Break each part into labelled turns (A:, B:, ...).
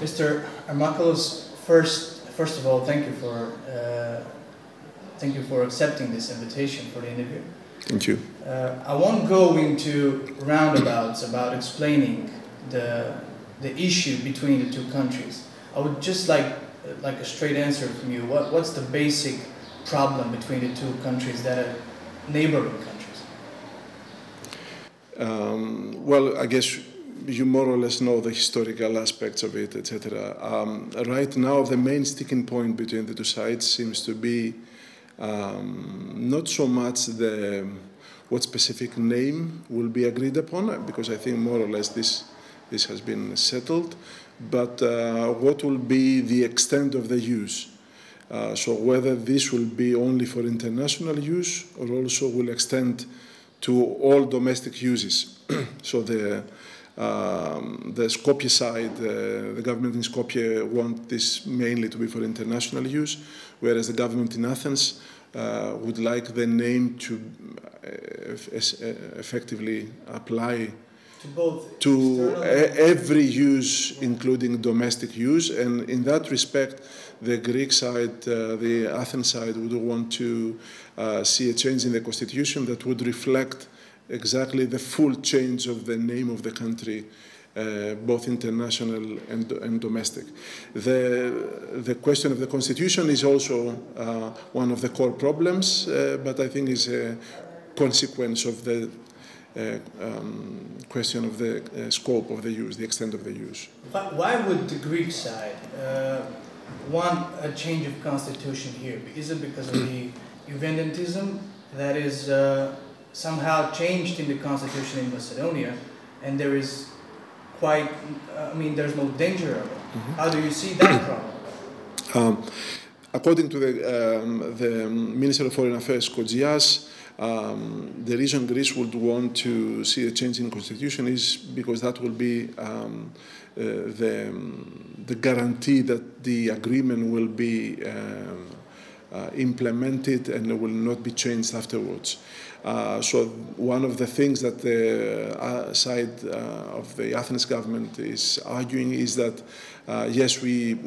A: Mr. Armakalas, first of all, thank you for accepting this invitation for the interview.
B: Thank you.
A: I won't go into roundabouts about explaining the issue between the two countries. I would just like a straight answer from you. What's the basic problem between the two countries that are neighboring countries?
B: Well, I guess you more or less know the historical aspects of it, etc. Right now, the main sticking point between the two sides seems to be not so much what specific name will be agreed upon, because I think more or less this has been settled, but what will be the extent of the use. So whether this will be only for international use or also will extend to all domestic uses. So the Skopje side, the government in Skopje want this mainly to be for international use, whereas the government in Athens would like the name to effectively apply to every use, including domestic use. And in that respect, the Greek side, the Athens side, would want to see a change in the constitution that would reflect exactly the full change of the name of the country, both international and domestic. The question of the constitution is also one of the core problems, but I think is a consequence of the question of the scope of the use, the extent of the use.
A: But why would the Greek side want a change of constitution here? Is it because of the Juvendentism that is somehow changed in the constitution in Macedonia, and there is there's no danger of it? Mm-hmm. How do you see that problem?
B: According to the Minister of Foreign Affairs, Kogias, the reason Greece would want to see a change in constitution is because that will be the guarantee that the agreement will be implemented and will not be changed afterwards. So one of the things that the side of the Athens government is arguing is that yes, we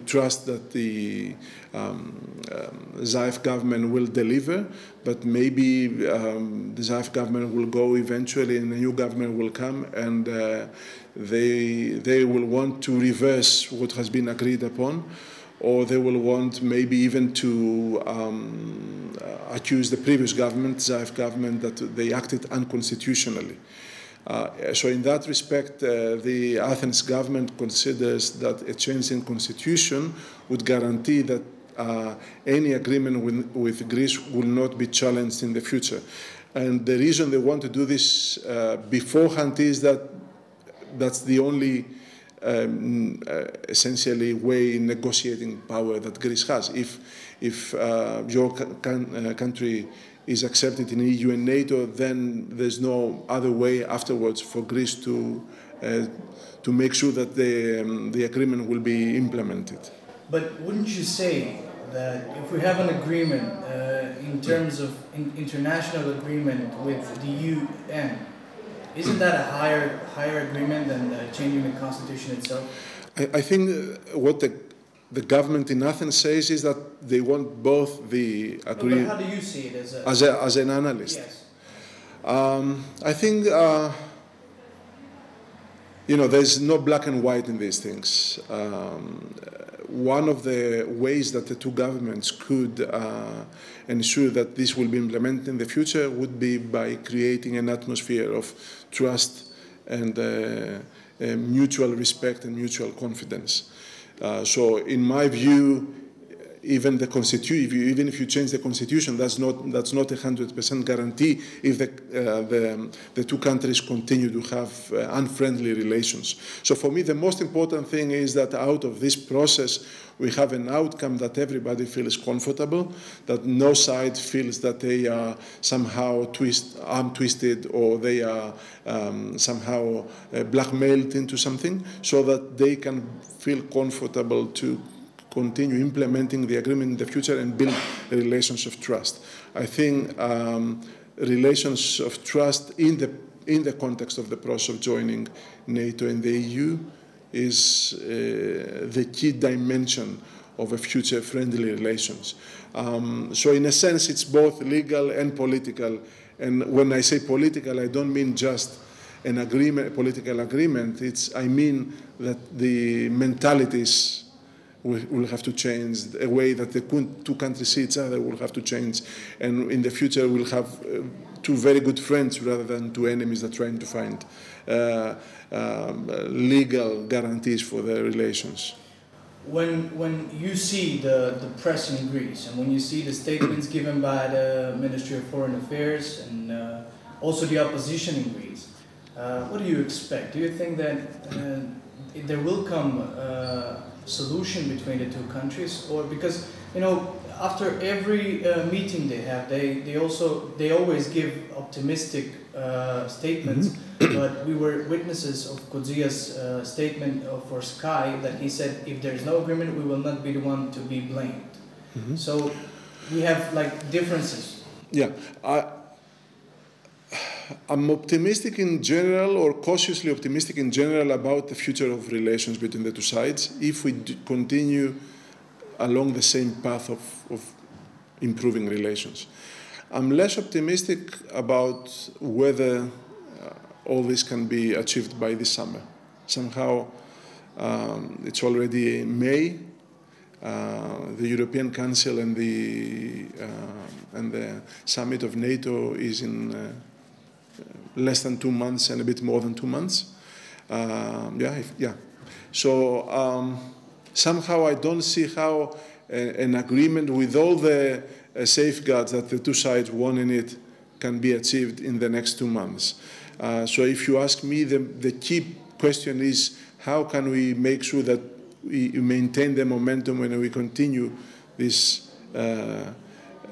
B: trust that the Zaev government will deliver, but maybe the Zaev government will go eventually and a new government will come, and they will want to reverse what has been agreed upon, or they will want maybe even to accuse the previous government, Zaev government, that they acted unconstitutionally. So in that respect, the Athens government considers that a change in constitution would guarantee that any agreement with Greece will not be challenged in the future. And the reason they want to do this beforehand is that that's the only essentially way in negotiating power that Greece has. If your country is accepted in EU and NATO, then there's no other way afterwards for Greece to make sure that the agreement will be implemented.
A: But wouldn't you say that if we have an agreement in terms of international agreement with the UN, isn't that a higher agreement than changing the constitution itself?
B: I think what the government in Athens says is that they want both the agreement.
A: But how do you see it
B: as an analyst?
A: Yes.
B: I think there's no black and white in these things. One of the ways that the two governments could ensure that this will be implemented in the future would be by creating an atmosphere of trust and mutual respect and mutual confidence. So in my view, even if you change the constitution, that's not 100% guarantee if the two countries continue to have unfriendly relations. So for me, the most important thing is that out of this process, we have an outcome that everybody feels comfortable, that no side feels that they are somehow arm twisted or they are somehow blackmailed into something, so that they can feel comfortable to continue implementing the agreement in the future and build relations of trust. I think relations of trust in the context of the process of joining NATO and the EU is the key dimension of a future friendly relations. So in a sense, it's both legal and political. And when I say political, I don't mean just an agreement, political agreement. I mean that the mentalities will have to change, the way that the two countries see each other will have to change. And in the future, we'll have two very good friends rather than two enemies that are trying to find legal guarantees for their relations.
A: When you see the press in Greece, and when you see the statements given by the Ministry of Foreign Affairs and also the opposition in Greece, what do you expect? Do you think that there will come a solution between the two countries? Or because, you know, after every meeting they have, they always give optimistic statements, but we were witnesses of Kodzia's statement for Sky that he said, if there is no agreement, we will not be the one to be blamed. So we have like differences.
B: Yeah, I'm optimistic in general, or cautiously optimistic in general, about the future of relations between the two sides if we continue along the same path of improving relations. I'm less optimistic about whether all this can be achieved by this summer. Somehow, it's already May. The European Council and the summit of NATO is in less than 2 months and a bit more than 2 months. So somehow I don't see how an agreement with all the safeguards that the two sides want in it can be achieved in the next 2 months. So if you ask me, the key question is how can we make sure that we maintain the momentum when we continue these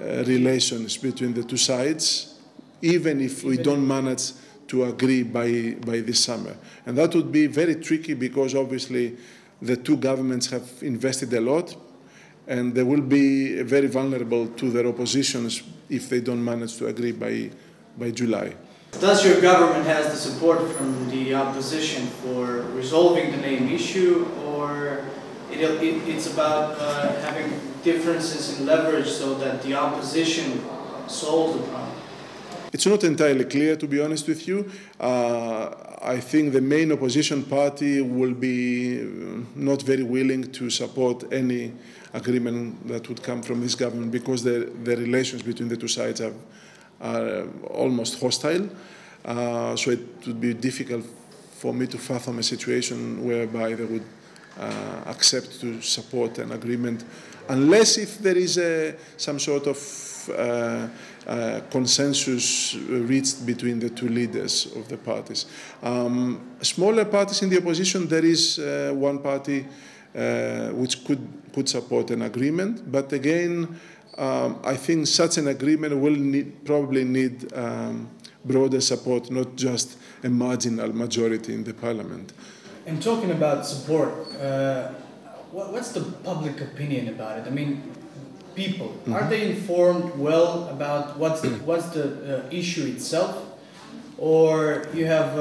B: relations between the two sides, even if we don't manage to agree by this summer. And that would be very tricky because obviously the two governments have invested a lot and they will be very vulnerable to their oppositions if they don't manage to agree by July.
A: Does your government has the support from the opposition for resolving the name issue, or it's about having differences in leverage so that the opposition solves the problem?
B: It's not entirely clear, to be honest with you. I think the main opposition party will be not very willing to support any agreement that would come from this government because the relations between the two sides are almost hostile. So it would be difficult for me to fathom a situation whereby they would accept to support an agreement, unless if there is some sort of consensus reached between the two leaders of the parties. Smaller parties in the opposition, there is one party which could support an agreement, but again, I think such an agreement will probably need broader support, not just a marginal majority in the parliament.
A: And talking about support, what's the public opinion about it? I mean, people, are they informed well about what's the issue itself? Or you have,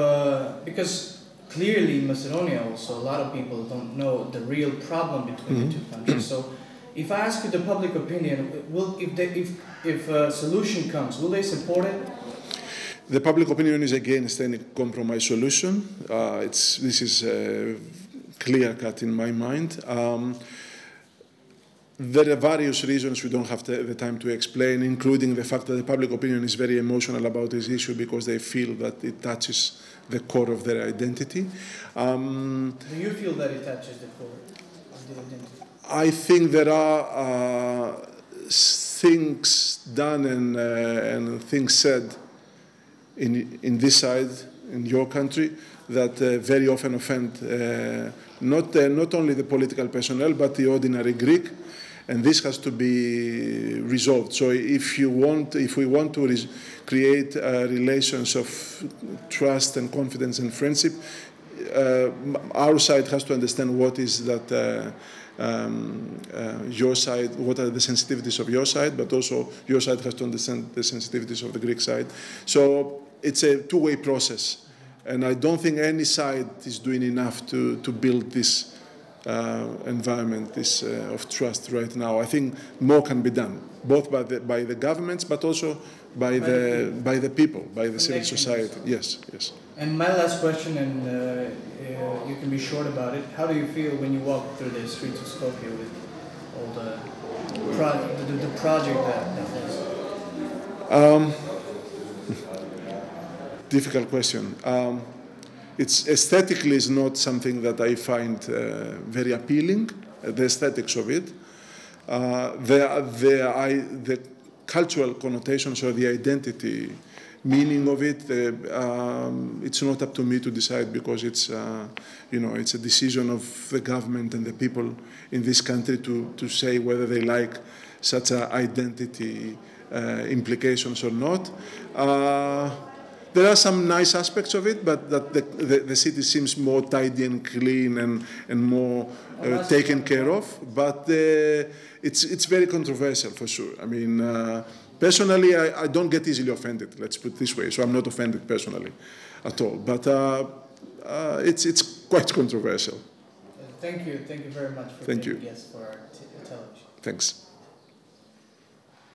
A: because clearly in Macedonia also a lot of people don't know the real problem between the two countries. So if I ask you the public opinion, if a solution comes, will they support it?
B: The public opinion is against any compromise solution. This is clear-cut in my mind. There are various reasons we don't have the time to explain, including the fact that the public opinion is very emotional about this issue because they feel that it touches the core of their identity.
A: Do you feel that it touches the core of the identity?
B: I think there are things done and things said in this side, in your country, that very often offend not only the political personnel but the ordinary Greek, and this has to be resolved. So if we want to create relations of trust and confidence and friendship, our side has to understand what is that your side, what are the sensitivities of your side, but also your side has to understand the sensitivities of the Greek side. So it's a two-way process. And I don't think any side is doing enough to build this environment of trust right now. I think more can be done, both by the governments, but also by the people, by the civil society. Yes, yes.
A: And my last question, and you can be short about it. How do you feel when you walk through the streets of Skopje with all the project that was?
B: Difficult question. It's aesthetically is not something that I find very appealing. The aesthetics of it, the cultural connotations or the identity meaning of it. It's not up to me to decide, because it's it's a decision of the government and the people in this country to say whether they like such identity implications or not. There are some nice aspects of it, but that the city seems more tidy and clean and more taken care of. But it's very controversial for sure. I mean, personally, I don't get easily offended. Let's put it this way. So I'm not offended personally at all. But it's quite controversial.
A: Thank you very much for being a guest for our television.
B: Thanks.